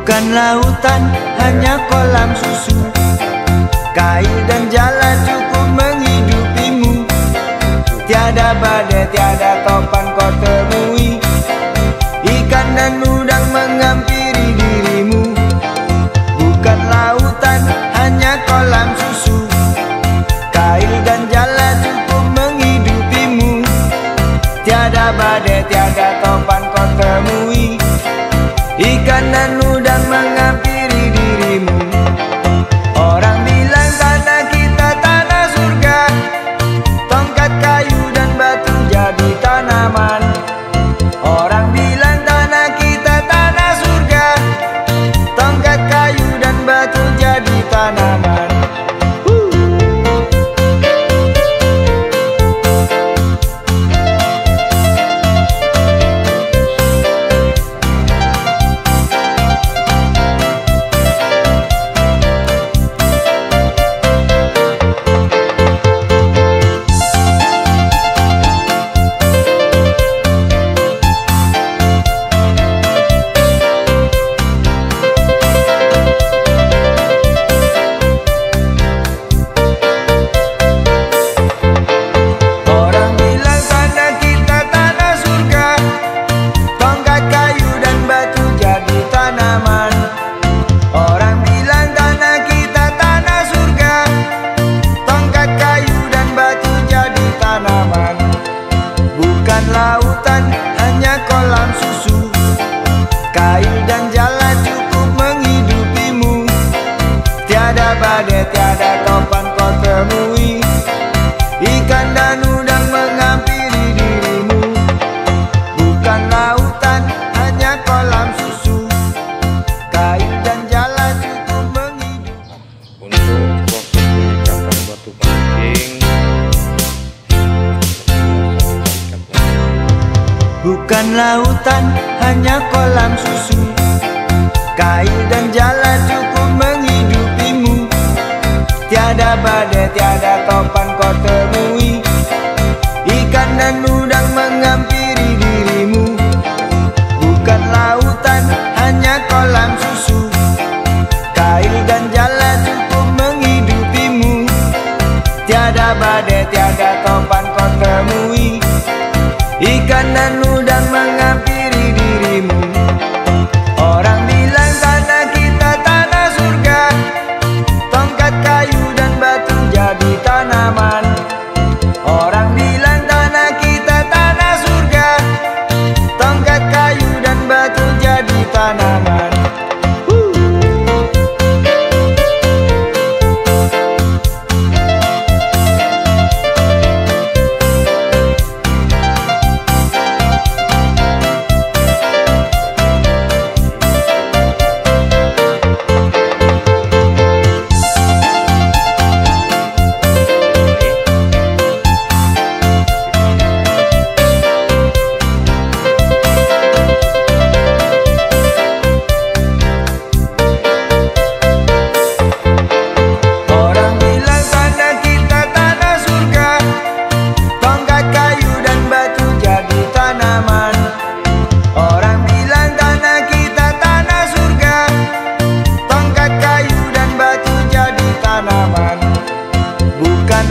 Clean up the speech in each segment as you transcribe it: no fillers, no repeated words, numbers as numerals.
Bukan lautan, hanya kolam susu. Kayu dan jala cukup menghidupimu. Tiada badai, tiada topan kau temui. Ikan dan udang menghampiri dirimu. Bukan lautan, hanya kolam susu. Kayu dan jala cukup menghidupimu. Tiada badai, tiada topan kau temui. Ikan dan udang menghampiri dirimu. Orang bilang tanah kita tanah surga. Tongkat kayu dan batu jadi tanaman. Orang bilang tanah kita tanah surga. Tongkat kayu dan batu jadi tanaman. Lautan, hanya kolam susu. Kayu dan jala cukup menghidupimu. Tiada badai, tiada topan kau temui. Ikan dan udang menghampiri dirimu. Bukan lautan, hanya kolam susu. Kayu dan jala cukup menghidupimu. Untuk proses pengecatan batu pancing, bukan lautan, hanya kolam susu. Kayu dan jala cukup menghidupimu. Tiada badai, tiada topan kau temui. Ikan dan udang menghampiri dirimu. Bukan lautan, hanya kolam susu. Kayu dan jala cukup menghidupimu. Tiada badai, tiada topan kau temui. Ikan dan udang menghampiri dirimu. Orang bilang tanah kita tanah surga. Tongkat kayu dan batu jadi tanaman. Orang bilang tanah kita tanah surga. Tongkat kayu dan batu jadi tanaman.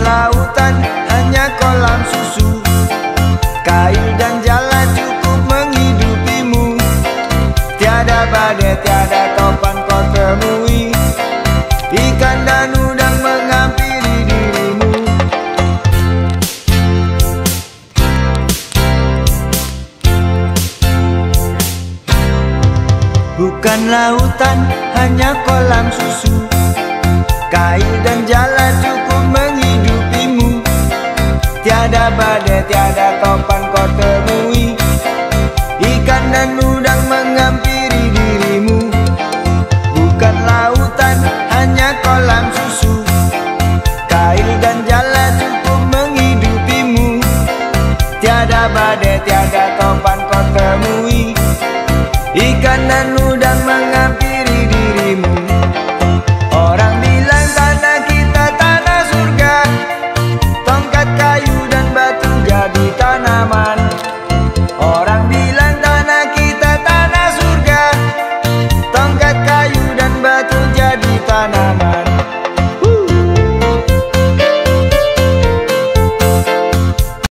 Lautan, hanya kolam susu. Kayu dan jala cukup menghidupimu. Tiada badai, tiada topan kau temui. Ikan dan udang menghampiri dirimu. Bukan lautan, hanya kolam susu. Kayu dan jala cukup menghidupimu. Tiada badai, tiada topan kau temui. Ikan dan udang menghampiri dirimu. Bukan lautan, hanya kolam susu. Kayu dan jala cukup menghidupimu. Tiada badai, tiada topan